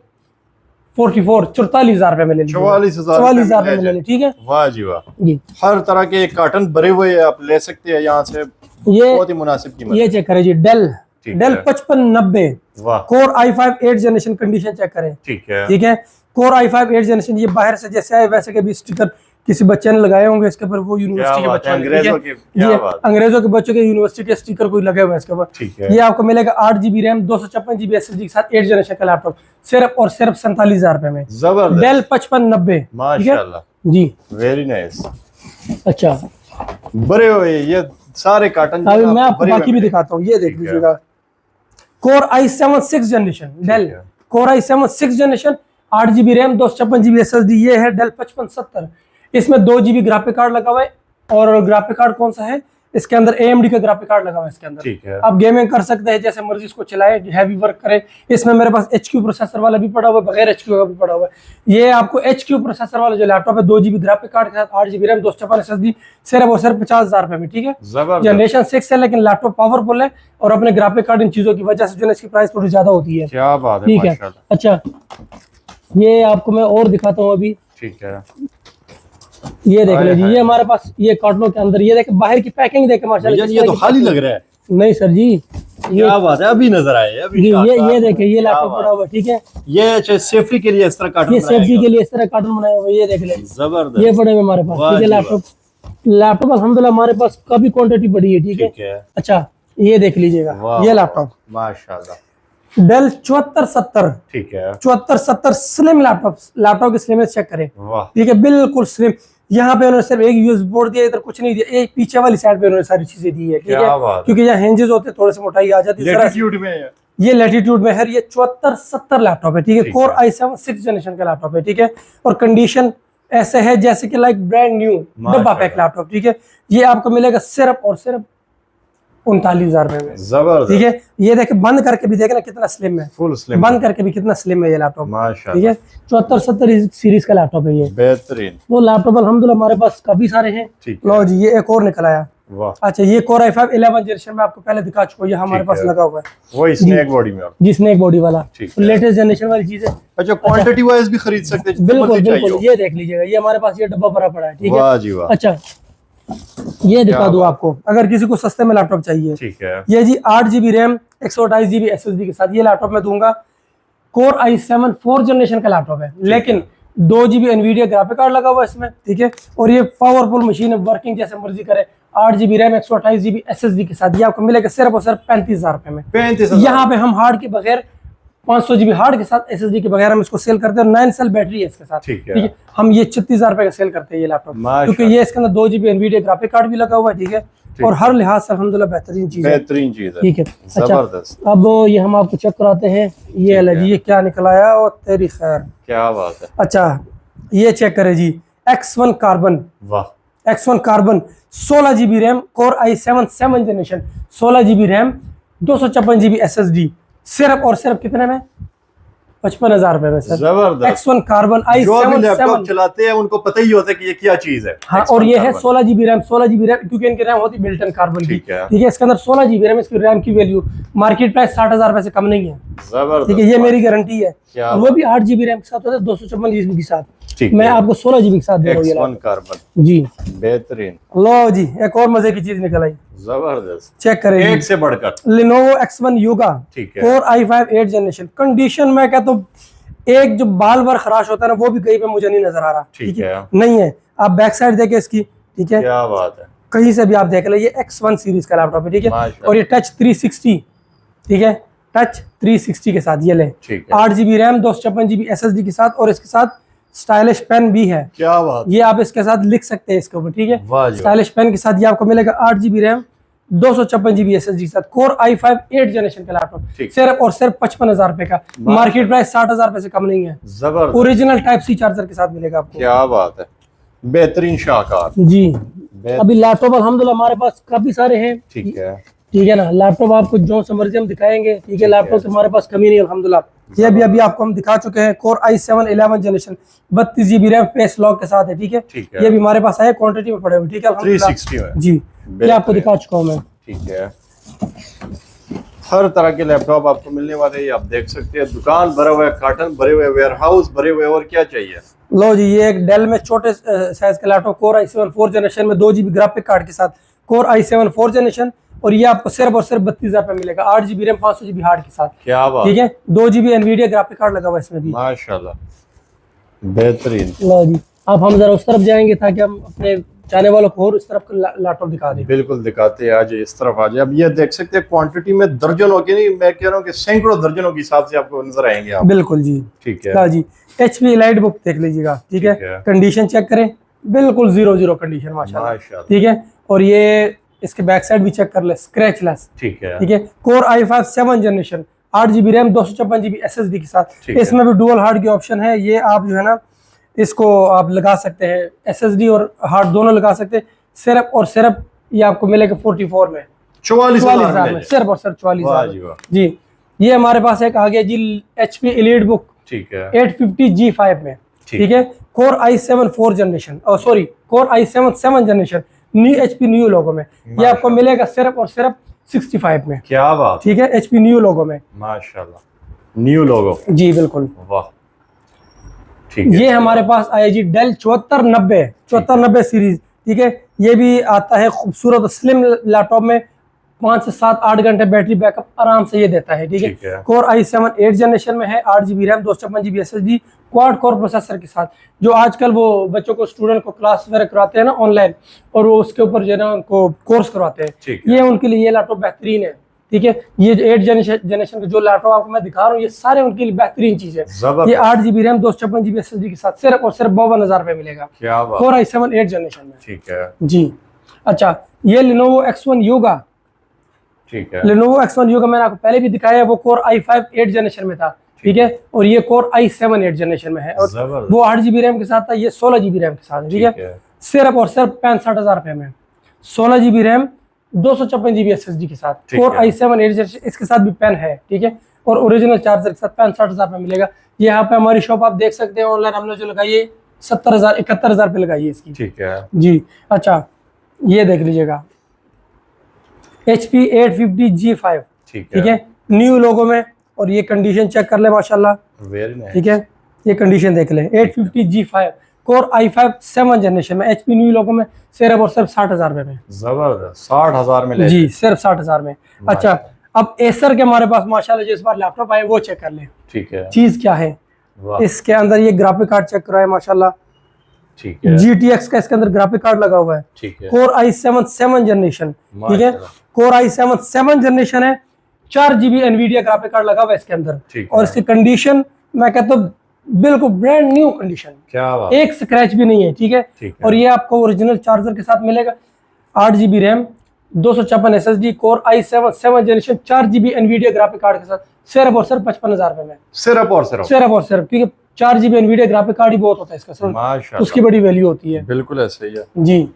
Speaker 1: 44,000 रुपए में ले लीजिए। 44,000 रुपए में ले लीजिए। ठीक है,
Speaker 2: वाह जी वाह जी। हर तरह के कार्टन भरे हुए आप ले सकते हैं यहाँ से,
Speaker 1: ये
Speaker 2: बहुत ही मुनासिब कीमत।
Speaker 1: ये चेक करें जी, Dell 5590 core i5 8 generation. Condition check करें। ठीक है, कोर i5 8 जनरेशन। ये बाहर से जैसे आए वैसे के भी स्टिकर किसी बच्चे ने लगाए होंगे इसके ऊपर, वो यूनिवर्सिटी के बच्चों अंग्रेजों के बच्चों के यूनिवर्सिटी के स्टिकर कोई लगे हुए हैं इसके ऊपर। ये आपको मिलेगा 8GB रैम 256GB SSD के साथ 8 जनरेशन का लैपटॉप सिर्फ और सिर्फ 47,000 रुपए में।
Speaker 2: जबरदस्त।
Speaker 1: डेल 5590
Speaker 2: माशाल्लाह
Speaker 1: जी,
Speaker 2: वेरी नाइस।
Speaker 1: अच्छा,
Speaker 2: बड़े हुए ये सारे कार्टन।
Speaker 1: अभी मैं आपको बाकी भी दिखाता हूँ। ये देख लीजिएगा, core i7 6 generation Dell, core i7 6 generation 8GB RAM 256GB SSD। ये है डेल 5570। इसमें 2GB ग्राफिक कार्ड लगा हुआ है, और ग्राफिक कार्ड कौन सा है, इसके अंदर AMD का ग्राफिक कार्ड लगा हुआ है इसके अंदर। ठीक है, आप गेमिंग कर सकते हैं जैसे मर्जी इसको चलाए, हैवी वर्क करे। इसमें मेरे पास HQ प्रोसेसर वाला भी पड़ा हुआ है, बगैर HQ का भी पड़ा हुआ है। ये आपको HQ प्रोसेसर वाला जो लैपटॉप है 2GB ग्राफिक कार्ड के साथ 8GB रैम 256 SSD सिर्फ और सिर्फ 50,000 रुपए में। ठीक है, जनरेशन 6 है लेकिन लैपटॉप पावरफुल है, और अपने ग्राफिक कार्ड इन चीजों की वजह से जो है इसकी प्राइस थोड़ी ज्यादा होती है।
Speaker 2: क्या बात है,
Speaker 1: ठीक है। अच्छा, ये आपको मैं और दिखाता हूँ अभी। ठीक है, ये देख लीजिए, ये हमारे पास ये कार्टनों के अंदर, ये देखें बाहर की पैकिंग देखें माशाल्लाह,
Speaker 2: ये तो खाली लग रहा है।
Speaker 1: नहीं सर जी,
Speaker 2: क्या बात है, अभी नजर आए अभी।
Speaker 1: ये देखें, ये लैपटॉप पड़ा हुआ है। ठीक है,
Speaker 2: ये सेफ्टी के लिए इस तरह कार्टन,
Speaker 1: ये सेफ्टी के लिए इस तरह कार्टन बनाए हुए। ये देख लें,
Speaker 2: जबरदस्त।
Speaker 1: ये पड़े हुए हमारे पास। ठीक है, लैपटॉप अल्हम्दुलिल्लाह हमारे पास काफी क्वांटिटी पड़ी है। ठीक है, अच्छा, ये देख लीजिएगा, ये लैपटॉप
Speaker 2: माशाल्लाह
Speaker 1: डेल 7470। ठीक है, 7470 स्लिम लैपटॉप की स्लिमनेस चेक करें। ठीक है, बिल्कुल स्लिम। यहाँ पे उन्होंने सिर्फ एक यूएसबी बोर्ड दिया, इधर कुछ नहीं दिया। एक पीछे वाली साइड पे उन्होंने सारी चीजें दी है। ठीक है, क्योंकि यहाँ हिंजेस होते थोड़े से मोटाई आ जाती है। ये लैटिट्यूड में है। ये 7470 लैपटॉप है। ठीक है, कोर i7 6 जनरेशन का लैपटॉप है। ठीक है, और कंडीशन ऐसे है जैसे कि लाइक ब्रांड न्यू डब्बा पैक लैपटॉप। ठीक है, ये आपको मिलेगा सिर्फ और सिर्फ 39,000 रुपए में। जबरदस्त। ठीक है, ये देखे बंद करके भी देखे ना कितना स्लिम है, फुल स्लिम, बंद करके भी कितना स्लिम है ये लैपटॉप। माशाल्लाह। ठीक है, 7470 सीरीज का लैपटॉप है ये, बेहतरीन। वो लैपटॉप अल्हम्दुलिल्लाह हमारे पास काफी सारे हैं। लो जी, ये एक और निकल आया। अच्छा, ये कोर i5 11 जनरेशन में आपको पहले दिखा चुका, ये हमारे पास लगा हुआ है, वो स्नैक बॉडी में। जी, स्नैक बॉडी वाला लेटेस्ट जनरेशन वाली चीज है। अच्छा, क्वांटिटी वाइज भी खरीद सकते हैं। बिल्कुल बिल्कुल, ये देख लीजिएगा, ये हमारे पास ये डब्बा भरा पड़ा है। ठीक है, अच्छा, ये दिखा दूं आपको अगर किसी को सस्ते में लैपटॉप चाहिए। ठीक है, ये जी 8GB रैम 128GB SSD के साथ ये लैपटॉप मैं दूंगा। कोर i7 4 जनरेशन का लैपटॉप है, लेकिन 2GB एनवीडिया ग्राफिक कार्ड लगा हुआ है इसमें। ठीक है, और ये पावरफुल मशीन है, वर्किंग जैसे मर्जी करे, 8 GB रैम 128 GB SSD के साथ, ये आपको मिलेगा सिर्फ और सिर्फ 35,000 रुपए में।
Speaker 2: 35,000।
Speaker 1: यहाँ पे हम हार्ड के बगैर 500 GB हार्ड के साथ SSD के बगैर हम इसको सेल करते हैं, और 9 सेल बैटरी है इसके साथ।
Speaker 2: ठीक है।
Speaker 1: हम ये 36,000 रुपए का सेल करते हैं ये लैपटॉप, क्योंकि ये इसके अंदर 2 GB एनवीडिया ग्राफिक कार्ड भी लगा हुआ है। ठीक है, और हर लिहाज से अल्हम्दुलिल्लाह बेहतरीन चीज है।
Speaker 2: बेहतरीन चीज है।
Speaker 1: ठीक है,
Speaker 2: जबरदस्त।
Speaker 1: अच्छा, अब ये हम आपको चेक कराते हैं, ये है जी, ये क्या निकल आया और तेरी खैर,
Speaker 2: क्या बात है।
Speaker 1: अच्छा ये चेक करें जी, X1 कार्बन,
Speaker 2: वाह,
Speaker 1: X1 carbon 16 GB RAM, core i7 7 generation, 16 GB RAM, 256 GB SSD, सिर्फ और सिर्फ कितने में? 55,000 रुपए में सर।
Speaker 2: जबरदस्त।
Speaker 1: X1 कार्बन
Speaker 2: जो भी
Speaker 1: i7
Speaker 2: लैपटॉप
Speaker 1: 7,
Speaker 2: चलाते हैं उनको पता ही होता है कि ये क्या चीज है।
Speaker 1: हाँ, और ये है 16 GB रैम, 16 GB रैम, क्योंकि इनकी रैम होती है बिल्टन कार्बन की।
Speaker 2: ठीक है।
Speaker 1: ठीक है, इसके अंदर 16 GB रैम, इसकी रैम की वैल्यू मार्केट प्राइस 60,000 रुपए से कम नहीं है।
Speaker 2: जबरदस्त।
Speaker 1: ठीक है, ये मेरी गारंटी है।
Speaker 2: क्या
Speaker 1: और वो भी 8 GB रैम के साथ होता है, 256 GB के साथ।
Speaker 2: ठीक
Speaker 1: मैं
Speaker 2: है।
Speaker 1: आपको 16 GB के साथ दे रहा हूँ ये
Speaker 2: X1
Speaker 1: लैपटॉप।
Speaker 2: कार्बन
Speaker 1: जी,
Speaker 2: बेहतरीन।
Speaker 1: लो जी, एक और मजे की चीज निकल आई,
Speaker 2: जबरदस्त।
Speaker 1: चेक करें
Speaker 2: एक से बढ़कर।
Speaker 1: Lenovo X1 Yoga,
Speaker 2: ठीक है।
Speaker 1: कोर i5 8 जनरेशन, कंडीशन मैं कहता हूँ एक जो बाल बार खराश होता है ना, वो भी कहीं पे मुझे नहीं नजर आ रहा।
Speaker 2: ठीक है।
Speaker 1: नहीं है, आप बैक साइड देखें इसकी। ठीक है,
Speaker 2: क्या बात है।
Speaker 1: कहीं से भी आप देख ले, ये X1 सीरीज का लैपटॉप है। ठीक है,
Speaker 2: माशाल्लाह।
Speaker 1: और ये टच 360, ठीक है, टच 360 के साथ ये ले,
Speaker 2: ठीक है।
Speaker 1: 8 GB रैम, 256 GB SSD के साथ, और इसके साथ स्टाइलिश पेन भी है।
Speaker 2: क्या बात।
Speaker 1: ये आप इसके साथ लिख सकते हैं इसके ऊपर। ठीक है,
Speaker 2: वाह जी,
Speaker 1: स्टाइलिश पेन के साथ ये आपको मिलेगा 8 GB रैम, 256 GB SSD के साथ, कोर i5 8 जनरेशन का लैपटॉप,
Speaker 2: ठीक।
Speaker 1: सिर्फ और सिर्फ 55,000 रुपए का। मार्केट प्राइस 60,000 रुपए से कम नहीं है।
Speaker 2: जबरदस्त।
Speaker 1: ओरिजिनल टाइप सी चार्जर के साथ मिलेगा आपको।
Speaker 2: क्या बात है, बेहतरीन शाहकार।
Speaker 1: जी, अभी लैपटॉप अल्हम्दुलिल्लाह हमारे पास काफी सारे हैं।
Speaker 2: ठीक है।
Speaker 1: ठीक है ना, लैपटॉप आपको जो सा मर्जी हम दिखाएंगे। ठीक है, लैपटॉप हमारे पास कमी नहीं अल्हम्दुलिल्लाह। ये अभी आपको हम दिखा चुके हैं, core i7 11 generation, 32 GB RAM face lock के साथ है। ठीक है,
Speaker 2: ठीक है।
Speaker 1: ये भी हमारे पास आया, क्वांटिटी में पड़े हुए। ठीक है,
Speaker 2: 360 में।
Speaker 1: जी, ये आपको दिखा चुका हूँ मैं।
Speaker 2: ठीक है। हर तरह के लैपटॉप आपको मिलने वाले हैं, ये आप देख सकते हैं। दुकान भरा हुआ है, कार्टन भरे हुए, वेयर हाउस भरे हुए, और क्या चाहिए।
Speaker 1: लो जी, ये एक डेल में छोटे साइज का लैपटॉप, कोर i7 4 जनरेशन में 2 GB ग्राफिक कार्ड के साथ, कोर i7 4 जनरेशन, और ये आपको सिर्फ और सिर्फ 32,000 रुपए मिलेगा, 8 GB रैम, 500 GB हार्ड के साथ।
Speaker 2: क्या बात।
Speaker 1: ठीक है, 2 GB एनवीडिया ग्राफिक कार्ड लगा हुआ है इसमें भी।
Speaker 2: माशाल्लाह, बेहतरीन।
Speaker 1: लो जी, अब हम जरा उस तरफ जाएंगे ताकि हम अपने चाहने वालों को और इस तरफ का लैपटॉप दिखा दें।
Speaker 2: बिल्कुल दिखाते हैं, आज इस तरफ आ जाए। अब ये देख सकते हैं क्वांटिटी में दर्जनों की नहीं, मैं कह रहा हूँ कि सैकड़ों दर्जनों के हिसाब से आपको नजर आएंगे आप।
Speaker 1: बिल्कुल जी।
Speaker 2: ठीक है।
Speaker 1: हाँ जी, HP एलाइट बुक देख लीजिएगा। ठीक है, कंडीशन चेक करें, बिल्कुल 0 कंडीशन माशाल्लाह। ठीक है, और ये इसके बैक साइड भी चेक कर ले, स्क्रैचलेस।
Speaker 2: ठीक है।
Speaker 1: ठीक है, core i5 7 generation, 8 GB RAM, 256 GB SSD के साथ। इसमें भी डुअल हार्ड की ऑप्शन है। ये आप जो है ना, इसको आप लगा सकते हैं, SSD और हार्ड दोनों लगा सकते हैं। सिर्फ और सिर्फ ये आपको मिलेगा 44 में, 44,000 में, सिर्फ और सिर्फ 44,000। जी, ये हमारे पास एक आ गया जी HP एलीट बुक,
Speaker 2: ठीक है,
Speaker 1: 850 G5 में। ठीक है, core i7 4 generation, sorry core i7 7 generation, new HP new logo में। ये आपको मिलेगा सिर्फ और सिर्फ 65 में।
Speaker 2: क्या बात।
Speaker 1: ठीक है, HP न्यू लोगो में,
Speaker 2: माशाल्लाह, न्यू लोगो।
Speaker 1: जी बिल्कुल।
Speaker 2: वाह, ठीक है।
Speaker 1: ये हमारे पास आया जी डेल 7490 सीरीज। ठीक है, ये भी आता है खूबसूरत स्लिम लैपटॉप में, 5 से 7 8 घंटे बैटरी बैकअप आराम से ये देता है। ठीक है, कोर i7 8 जनरेशन में है, 8 GB RAM, 256 GB SSD, quad core processor के साथ। जो आजकल वो बच्चों को, स्टूडेंट को क्लास वगैरह कराते हैं ना ऑनलाइन, और वो उसके ऊपर जो है ना उनको कोर्स करवाते हैं, ये उनके लिए ये लैपटॉप बेहतरीन है। ठीक है, ये 8 जनरेशन का जो लैपटॉप आपको मैं दिखा रहा हूँ, ये सारे उनके लिए बेहतरीन चीज है। ये 8 GB रैम, 256 GB SSD के साथ, सिर्फ और सिर्फ 52,000 रुपए मिलेगा, कोर i7 8 जनरेशन में।
Speaker 2: ठीक है
Speaker 1: जी। अच्छा, ये Lenovo X1 Yoga,
Speaker 2: ठीक है,
Speaker 1: Lenovo X1 Yoga मैंने आपको पहले भी दिखाया है, वो कोर i5 8 जनरेशन में था। ठीक है, और ये कोर i7 8 जनरेशन में है, और वो 8 GB रैम के साथ था, ये 16 GB रैम के साथ है। ठीक है, सिर्फ और सिर्फ 65,000 रुपए में, 16 GB रैम, 256 GB SSD के साथ, कोर i7 8 जनरेशन, इसके साथ भी पेन है। ठीक है, और ओरिजिनल चार्जर के साथ 65,000 रुपए मिलेगा। यहाँ पे हमारी शॉप आप देख सकते हैं, ऑनलाइन हमने जो लगाई है 70,000 71,000 रुपए लगाई है इसकी।
Speaker 2: ठीक है
Speaker 1: जी। अच्छा, ये देख लीजिएगा HP 850 G5। ठीक है, न्यू लोगो में, और ये कंडीशन चेक कर ले माशाल्लाह। ठीक है, ये कंडीशन देख ले, 850 G5, कोर i5 7 जनरेशन में, HP न्यू लोगो में, सिर्फ और सिर्फ 60,000 रुपए में।
Speaker 2: जबरदस्त, 60,000 में
Speaker 1: जी, सिर्फ 60,000 में। अच्छा, अब एसर के हमारे पास माशाल्लाह जो इस बार लैपटॉप आए वो चेक कर ले।
Speaker 2: ठीक है,
Speaker 1: चीज क्या है इसके अंदर, ये ग्राफिक कार्ड चेक कराए माशाल्लाह।
Speaker 2: ठीक है।
Speaker 1: GTX का इसके अंदर ग्राफिक कार्ड लगा हुआ है।
Speaker 2: ठीक है।
Speaker 1: कोर i7 7 जनरेशन, ठीक है, कोर i7 7 जनरेशन है। 4 GB एनवीडिया ग्राफिक कार्ड लगा हुआ है इसके अंदर। और इसकी कंडीशन मैं कहता हूँ बिल्कुल ब्रांड न्यू कंडीशन,
Speaker 2: क्या बात,
Speaker 1: एक स्क्रैच भी नहीं है, ठीक है। और ये आपको ओरिजिनल चार्जर के साथ मिलेगा। 8 GB RAM, 256 SSD, core i7 7 generation, 4 GB Nvidia graphic card के साथ, सिर्फ और सिर्फ 55,000 रुपए में।
Speaker 2: सिर्फ और सिर्फ,
Speaker 1: क्योंकि 4 GB एनवीडिया ग्राफिक कार्ड ही बहुत होता है इसका सर,
Speaker 2: माशाल्लाह,
Speaker 1: उसकी बड़ी वैल्यू होती है।
Speaker 2: बिल्कुल ऐसे ही है
Speaker 1: जी।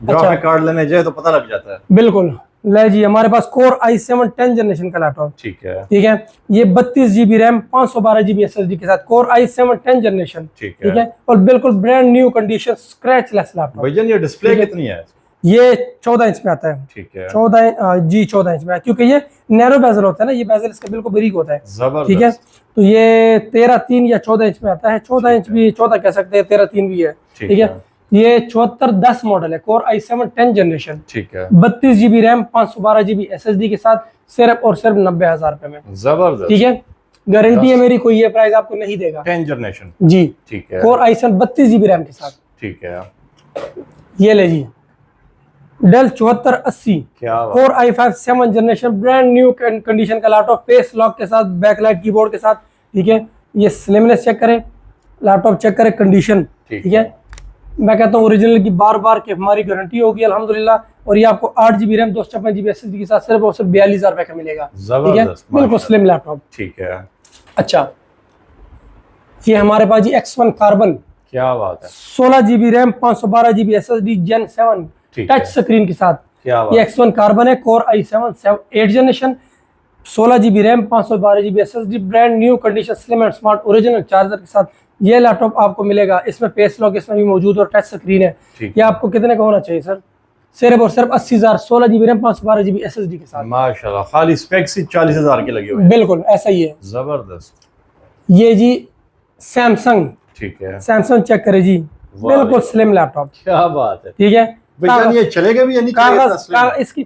Speaker 2: ग्राफिक कार्ड लेने जाए तो पता लग जाता है।
Speaker 1: बिल्कुल ले जी, हमारे पास कोर i7 10 जनरेशन का लैपटॉप,
Speaker 2: ठीक है,
Speaker 1: ठीक है। ये 32 GB रैम, 512 GB SSD के साथ, कोर i7 10 जनरेशन, ठीक है। और बिल्कुल brand new condition, scratch less laptop.
Speaker 2: भैया ये डिस्प्ले कितनी है?
Speaker 1: ये 14 इंच में आता है,
Speaker 2: ठीक है।
Speaker 1: 14 इंच में, क्योंकि ये नैरो बेजल होता है ना, ये बेजल इसका बिल्कुल बारीक होता है,
Speaker 2: जबरदस्त,
Speaker 1: ठीक है। तो ये 13.3 या 14 इंच में आता है। 14 इंच भी 14 कह सकते हैं, 13.3 भी है, ठीक है। ये 7410 मॉडल है, कोर i7 10 जनरेशन, ठीक है। 32 GB रैम, 512 GB SSD के साथ, सिर्फ और सिर्फ 90,000 रुपए में।
Speaker 2: जबरदस्त,
Speaker 1: ठीक है। गारंटी है मेरी, कोई ये प्राइस आपको नहीं देगा।
Speaker 2: 10 जनरेशन,
Speaker 1: जी,
Speaker 2: ठीक है।
Speaker 1: कोर i7 32 GB रैम के साथ,
Speaker 2: ठीक है।
Speaker 1: ये ले जी, Dell 7480, core i5 7 generation, brand new condition का लैपटॉप, फेस लॉक के साथ, बैकलाइट कीबोर्ड के साथ, ठीक है। ये स्लिमनेस चेक करें, लैपटॉप चेक करें, कंडीशन, ठीक है। मैं कहता हूँ ओरिजिनल की बार बार की हमारी गारंटी होगी अल्हम्दुलिल्लाह। और ये आपको 8 GB रैम, 256 GB SSD के साथ सिर्फ और सिर्फ 42,000 रुपए का मिलेगा, ठीक है। बिल्कुल स्लिम लैपटॉप, ठीक है। अच्छा, ये हमारे पास जी X1 कार्बन, क्या बात है, 16 GB RAM, 512 GB SSD, Gen 7 touch screen के साथ, ये X1 कार्बन है, core i7 8 generation, 16 GB RAM, 512 GB SSD, brand new condition, slim and smart, original charger के साथ ये लैपटॉप आपको मिलेगा। इसमें फेस लॉक इसमें भी मौजूद और टच स्क्रीन है। ये आपको कितने का होना चाहिए सर? सिर्फ और सिर्फ 80,000, 16 GB रैम, 512 GB SSD के साथ, माशाल्लाह। खाली स्पेक्स ही 40,000 के लगे हुए हैं। बिल्कुल ऐसा ही है, जबरदस्त। ये जी सैमसंग, ठीक है, सैमसंग चेक करें जी, बिल्कुल स्लिम लैपटॉप, क्या बात है, ठीक है। ये चलेगा भी या नहीं? कागज इसकी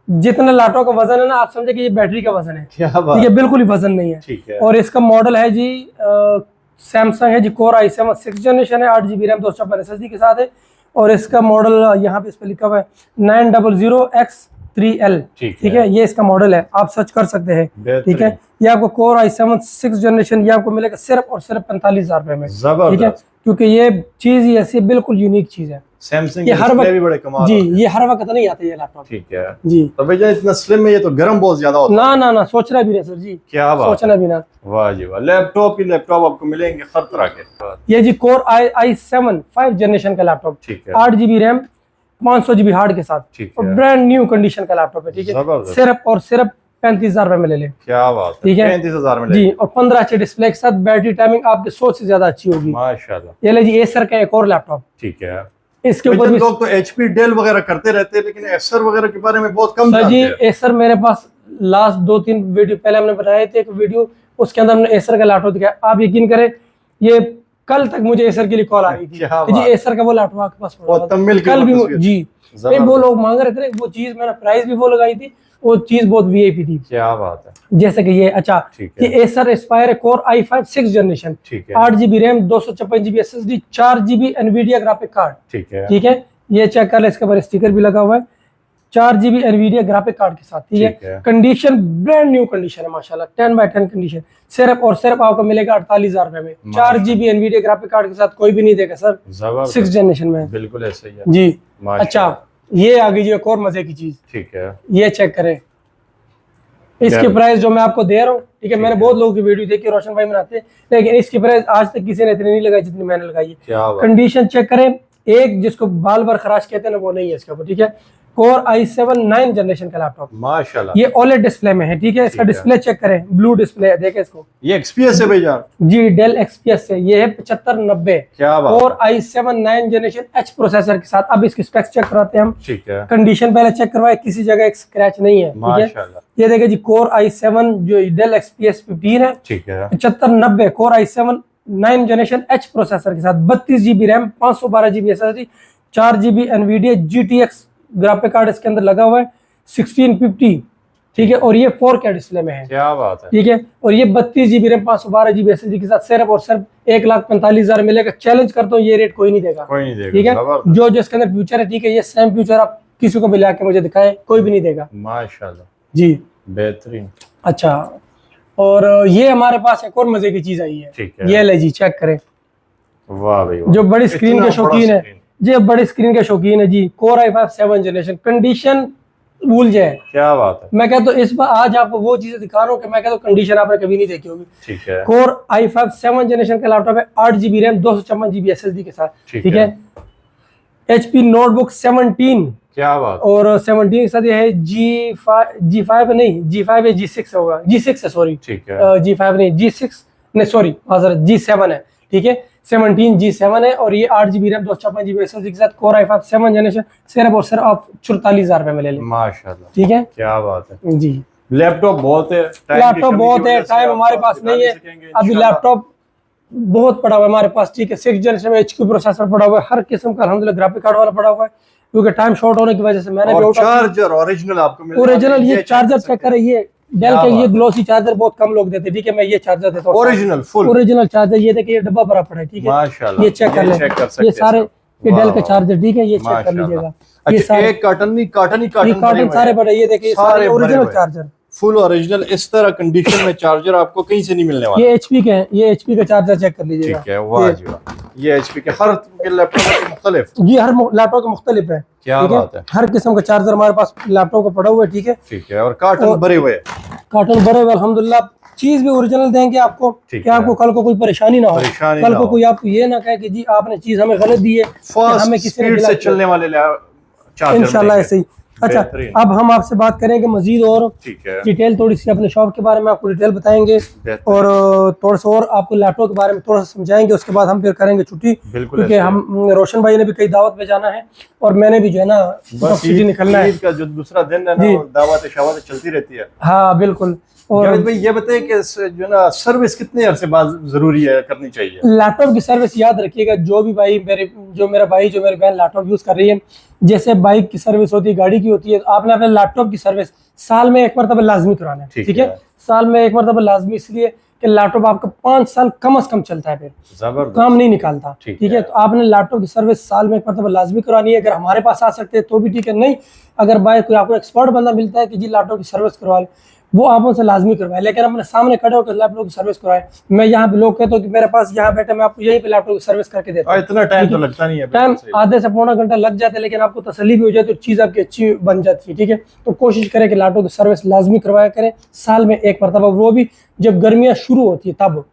Speaker 1: जितना लैपटॉप का वजन है ना, आप समझे कि ये बैटरी का वजन है, ठीक है, बिल्कुल ही वजन नहीं है, ठीक है। और इसका मॉडल है जी सैमसंग है जी, कोर i7 6 जनरेशन है, 8 GB रैम, 256 SSD के साथ है। और इसका मॉडल यहाँ पे इस पे लिखा हुआ है 900X3L, ठीक है। ये इसका मॉडल है, आप सर्च कर सकते हैं, ठीक है। ये आपको कोर i7 6 जनरेशन ये आपको मिलेगा सिर्फ और सिर्फ 45,000 रुपए में, ठीक है। क्योंकि ये चीज ही ऐसी बिल्कुल यूनिक चीज है। सैमसंग ये हर वक्त भी बड़े कमाल जी, ये हर वक्त नहीं आते ये लैपटॉप, ठीक है जी। तो भैया इतना स्लिम है, ये तो गर्म बहुत ज्यादा होता है। ना सोचना भी नहीं सर जी, क्या बात, सोचना भी ना। वाह जी वाह, लैपटॉप ही लैपटॉप आपको मिलेंगे हर तरह के। ये जी कोर i7 5 जनरेशन का लैपटॉप, ठीक है, 8 GB रैम, 500 GB हार्ड के साथ, और ब्रांड न्यू कंडीशन का लैपटॉप है, ठीक है। सिर्फ और सिर्फ 35,000 रुपए में ले लें, क्या बात, ठीक है, 35,000 में जी। और 15 अच्छे डिस्प्ले के साथ, बैटरी टाइमिंग आपके सोच से ज्यादा अच्छी होगी, माशाल्लाह। ये ले जी एसर का एक और लैपटॉप, ठीक है। इसके ऊपर भी लोग तो HP डेल वगैरह करते रहते हैं, लेकिन एसर वगैरह के बारे में बहुत कम जानते हैं। जी एसर मेरे पास लास्ट 2-3 वीडियो पहले हमने बनाए थे, एक वीडियो उसके अंदर हमने एसर का लैपटॉप दिखाया। आप यकीन करें, ये कल तक मुझे एसर के लिए कॉल आ रही थी जी, एसर का वो लैपटॉप आपके पास कल भी जी। वो लोग मांग रहे थे, वो चीज मैंने प्राइस भी वो लगाई थी, वो चीज बहुत VIP थी, क्या बात है। जैसे कि ये, अच्छा, ये एसर एस्पायर है, core i5 6 generation, 8 GB RAM, 256 GB SSD, 4 GB Nvidia graphic card, ठीक है। ये चेक कर ले, इसके ऊपर स्टिकर भी लगा हुआ है, 4 GB एनवीडिया ग्राफिक कार्ड के साथ, ठीक है। कंडीशन ब्रांड न्यू कंडीशन है माशाल्लाह, 10/10 कंडीशन। सिर्फ और सिर्फ आपको मिलेगा 48,000 रुपए में, 4 GB एनवीडिया ग्राफिक कार्ड के साथ, कोई भी नहीं देगा सर 6 जनरेशन में, बिल्कुल ऐसा ही है जी। अच्छा, ये आ गई एक और मजे की चीज, ठीक है, ये चेक करें, इसकी प्राइस जो मैं आपको दे रहा हूँ, ठीक है। मैंने बहुत लोगों की वीडियो देखी, रोशन भाई बनाते हैं, लेकिन इसकी प्राइस आज तक किसी ने इतनी नहीं लगाई जितनी मैंने लगाई है। कंडीशन चेक करें, एक जिसको बाल बार खराश कहते हैं ना, वो नहीं है इसके ऊपर, ठीक है। कोर i7 9 जनरेशन का लैपटॉप, माशाल्लाह। ये OLED डिस्प्ले में है, ठीक है। इसका डिस्प्ले चेक करें, ब्लू डिस्प्ले है, देखें इसको। ये XPS है भैया जी, डेल XPS है, ये है 7590, क्या बात। Core i7 9 generation H processor के साथ। अब इसकी स्पेक्स चेक कराते हैं हम, ठीक है। कंडीशन पहले चेक करवाए, किसी जगह एक स्क्रैच नहीं है, ठीक है। ये देखें जी, कोर i7 जो डेल XPS 15 है, ठीक है, 7590, core i7 9 generation H processor के साथ, 32 GB RAM, 512 GB SSD, 4 GB Nvidia GTX graphic card इसके अंदर लगा हुआ है, 1650 ठीक है, और ये 4K डिस्प्ले में है।
Speaker 2: क्या बात है।
Speaker 1: ठीक है, और ये 32 GB रैम 512 GB SSD के साथ सिर्फ और सिर्फ 1,45,000 मिलेगा। चैलेंज करता हूँ, ये रेट कोई नहीं देगा।
Speaker 2: कोई नहीं देगा।
Speaker 1: ठीक है, जो इसके अंदर फ्यूचर है, ठीक है, ये सेम फ्यूचर आप किसी को भी ला के मुझे दिखाए, कोई भी नहीं देगा।
Speaker 2: माशाल्लाह
Speaker 1: जी,
Speaker 2: बेहतरीन।
Speaker 1: अच्छा, और ये हमारे पास एक और मजे की चीज आई है।
Speaker 2: ठीक है,
Speaker 1: ये ले जी, चेक करें।
Speaker 2: वाह भाई वाह।
Speaker 1: जो बड़ी स्क्रीन के शौकीन है जी, बड़ी स्क्रीन के शौकीन है जी, Core i5 7th generation, condition भूल जाए।
Speaker 2: क्या बात है।
Speaker 1: मैं कहता हूँ इस बार आज आपको वो चीजें दिखा रहा हूँ कि मैं कहता हूँ कंडीशन आपने कभी नहीं देखी होगी।
Speaker 2: ठीक है,
Speaker 1: Core i5 7th जनरेशन का लैपटॉप है, 8 GB रैम 256 GB SSD के साथ। ठीक है, HP नोटबुक 17। क्या बात। और 17 के साथ ये है G5 नहीं, G5 है, G6 होगा, G6 है, सॉरी। ठीक है, G5 नहीं, G6 नहीं, सॉरी G7 है। ठीक है, 17 G7 है, और ये 8 GB रैम 256 GB SSD के साथ Core i5 7th जनरेशन सिर्फ और सिर्फ आप 44,000 रुपए में ले लें। माशाल्लाह, ठीक है, क्या बात है जी। लैपटॉप बहुत है, टाइम हमारे पास नहीं है अभी। लैपटॉप बहुत पड़ा हुआ है हमारे पास। ठीक है, 6th जनरेशन में HQ प्रोसेसर पड़ा हुआ है, हर किस्म का अल्हम्दुलिल्लाह ग्राफिक कार्ड वाला पड़ा हुआ है, क्योंकि टाइम शॉर्ट होने की वजह से मैंने भी
Speaker 2: चार्जर ओरिजिनल आपको मिल रहा है।
Speaker 1: ओरिजिनल ये चार्जर चेक करें, ये डेल के ये ग्लोसी चार्जर बहुत कम लोग देते हैं। ठीक है, मैं ये चार्जर देता हूँ ओरिजिनल फुल ओरिजिनल चार्जर। ये देखिए, ये डब्बा भरा पड़ा है। ठीक है, माशाल्लाह, ये चेक कर लें, ये सारे ये डेल के चार्जर। ठीक है, ये चेक कर लीजिएगा, ये सारे कॉटन सारे पड़े। ये देखिए, सारे ओरिजिनल चार्जर, फुल ओरिजिनल। इस तरह कंडीशन में चार्जर आपको कहीं से नहीं मिलने वाला। ये HP के हैं, ये HP का चार्जर चेक कर लीजिएगा। ठीक है, वाह जी वाह। ये HP के हर लैपटॉप के मुख्तलिफ जी, हर लैपटॉप के मुख्तलिफ है। क्या बात है, हर किस्म का चार्जर हमारे पास लैपटॉप का पड़ा हुआ है। ठीक है, ठीक है, और कार्टन भरे हुए, कार्टन भरे हुए अल्हम्दुलिल्लाह। चीज भी ओरिजिनल देंगे आपको, कि आपको कल को कोई परेशानी ना हो, कल को कोई आपको ये ना कहे कि जी आपने चीज हमें गलत दी है, हमें किसी ने चलने वाले इंशाल्लाह ऐसे ही। अच्छा, अब हम आपसे बात करेंगे मजीद और डिटेल, थोड़ी सी अपने शॉप के बारे में आपको डिटेल बताएंगे, और थोड़ा सा और आपको लैपटॉप के बारे में थोड़ा सा समझाएंगे। उसके बाद हम फिर करेंगे छुट्टी, क्योंकि हम रोशन भाई ने भी कई दावत पे जाना है, और मैंने भी जो है ना छुट्टी निकलना है। का जो दूसरा दिन है ना, दावत शावत चलती रहती है। हाँ बिल्कुल। और भाई ये बताइए कि जो ना सर्विस कितने अरसे बाद जरूरी है, करनी चाहिए लैपटॉप की सर्विस? याद रखिएगा, जो भी भाई मेरा भाई जो मेरी बहन लैपटॉप यूज कर रही है, जैसे बाइक की सर्विस होती है, गाड़ी की होती है, आपने अपने लैपटॉप की सर्विस साल में एक मरतबा लाजमी कराना है। ठीक है, साल में एक मरतबा लाजमी, इसलिए कि लैपटॉप आपका 5 साल कम से कम चलता है, फिर काम नहीं निकालता। ठीक है, तो आपने लैपटॉप की सर्विस साल में एक मरतबा लाजमी करानी है। अगर हमारे पास आ सकते हैं तो भी ठीक है, नहीं अगर भाई कोई आपको एक्सपर्ट बंदा मिलता है कि जी लैपटॉप की सर्विस करवा ले, वो आप उनसे लाजमी करवाए, लेकिन अपने सामने खड़े होकर लैपटॉप की सर्विस करवाए। मैं यहाँ पे लोग कहते हो कि मेरे पास यहाँ बैठे, मैं आपको यहीं पे लैपटॉप की सर्विस करके देता हूँ। इतना टाइम तो लगता नहीं है, टाइम आधे से पौना घंटा लग जाता है, लेकिन आपको तसल्ली भी हो जाती है, तो चीज़ आपकी अच्छी बन जाती है। ठीक है, तो कोशिश करें कि लैपटॉप की सर्विस लाजमी करवाया करें साल में एक मरतबा, वो भी जब गर्मियाँ शुरू होती है तब।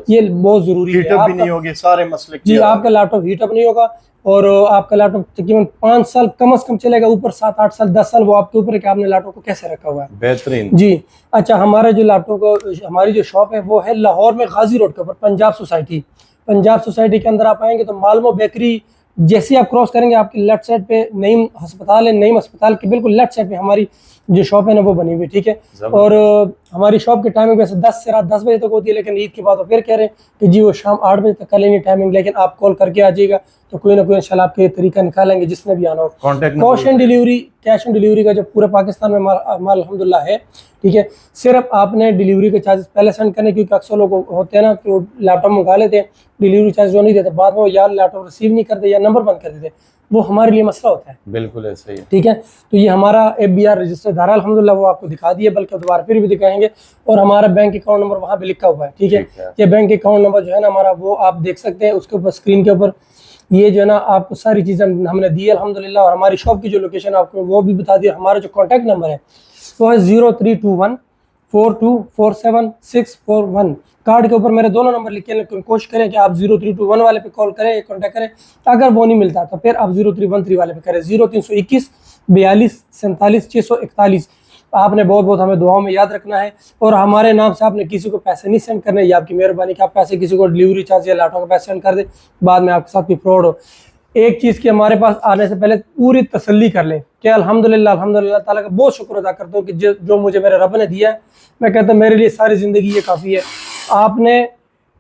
Speaker 1: ये बहुत जरूरी है। हीटअप भी नहीं होगी, सारे मसले जी, आपका लैपटॉप हीटअप नहीं होगा, और आपका लैपटॉप तकरीबन 5 साल कम से कम चलेगा, ऊपर 7, 8 साल, 10 साल, वो आपके ऊपर है कि आपने लैपटॉप को कैसे रखा हुआ है। बेहतरीन जी। अच्छा, हमारा जो लैपटॉप को हमारी जो शॉप है वो है लाहौर में गाजी रोड के ऊपर, पंजाब सोसाइटी। पंजाब सोसाइटी के अंदर आप आएंगे तो मालमो बेकरी जैसे आप क्रॉस करेंगे, आपकी लेफ्ट साइड पे नईम अस्पताल है, नईम अस्पताल के बिल्कुल लेफ्ट साइड पे हमारी जो शॉप है ना वो बनी हुई। ठीक है, और हमारी शॉप की टाइमिंग वैसे 10 से रात 10 बजे तक होती है, लेकिन ईद के बाद वो फिर कह रहे हैं कि जी वो शाम 8 बजे तक कर लेनी टाइमिंग, लेकिन आप कॉल करके आ जाइएगा तो कोई ना कोई इंशाल्लाह आपके तरीका निकालेंगे जिसने भी आना हो। कैश ऑन डिलीवरी का जो पूरे पाकिस्तान में माल अल्हम्दुलिल्लाह है। ठीक है, सिर्फ आपने डिलीवरी के चार्जेस पहले सेंड करने, क्योंकि अक्सर लोग होते हैं ना कि वो लैपटॉप मंगा लेते हैं, डिलीवरी चार्ज जो नहीं देते, बाद में या लैपटॉप रिसीव नहीं करते या नंबर बंद कर देते, वो हमारे लिए मसला होता है। बिल्कुल ऐसा ही है। ठीक है, तो ये हमारा FBR रजिस्टर धारा अल्हम्दुलिल्लाह वो आपको दिखा दिया, बल्कि दोबारा फिर भी दिखाएंगे, और हमारा बैंक अकाउंट नंबर वहाँ पे लिखा हुआ है। ठीक है, ये बैंक अकाउंट नंबर जो है ना हमारा, वो आप देख सकते हैं उसके ऊपर स्क्रीन के ऊपर। ये जो है ना आपको सारी चीज़ें हमने दी है अल्हम्दुलिल्लाह, और हमारी शॉप की जो लोकेशन आपको वो भी बता दिया। हमारा जो कॉन्टैक्ट नंबर है वो है 0321 4247 कार्ड के ऊपर मेरे दोनों नंबर लिखे, लेकिन कोशिश करें कि आप 0321 वाले पे कॉल करें, कॉन्टैक्ट करें। अगर वो नहीं मिलता तो फिर आप 0313 वाले पे करें, 0321 42 47 641। आपने बहुत बहुत हमें दुआओं में याद रखना है, और हमारे नाम से आपने किसी को पैसे नहीं सेंड करने, ये आपकी मेहरबानी कि आप पैसे किसी को डिलीवरी चार्ज या लैपटॉप का पैसे सेंड कर दें, बाद में आपके साथ भी फ्रॉड हो। एक चीज़ की हमारे पास आने से पहले पूरी तसल्ली कर लें कि अल्हम्दुलिल्लाह ताला का बहुत शुक्र अदा करता हूँ कि जो मुझे मेरे रब ने दिया है, मैं कहता हूँ मेरे लिए सारी ज़िंदगी ये काफ़ी है। आपने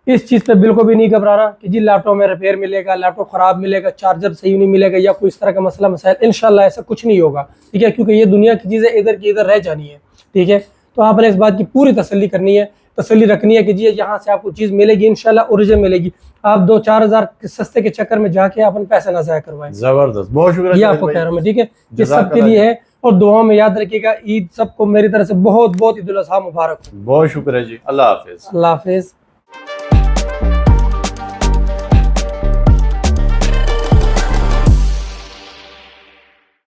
Speaker 1: इस चीज़ पे बिल्कुल भी नहीं घबराना कि जी लैपटॉप में रिपेयर मिलेगा, लैपटॉप ख़राब मिलेगा, चार्जर सही नहीं मिलेगा, या कोई इस तरह का मसला मसाइल। इंशाल्लाह ऐसा कुछ नहीं होगा। ठीक है, क्योंकि ये दुनिया की चीज़ें इधर की इधर रह जानी है। ठीक है। तो आपने इस बात की पूरी तसल्ली करनी है, तसल्ली रखनी है कि जी यहाँ से आपको चीज़ मिलेगी, इंशाल्लाह ओरिजिनल मिलेगी। आप 2-4 हज़ार सस्ते के चक्कर में जाके अपन पैसे ना ज़ाया करवाएं।
Speaker 2: जबरदस्त, बहुत शुक्रिया।
Speaker 1: ये आपको कह रहा हूँ मैं, ठीक है। ये सबके लिए है और दुआओं में याद रखिएगा। ईद सबको मेरी तरफ से बहुत बहुत ईद उल अज़हा मुबारक हो।
Speaker 2: बहुत शुक्रिया जी, अल्लाह हाफिज।
Speaker 1: अल्लाह हाफिज।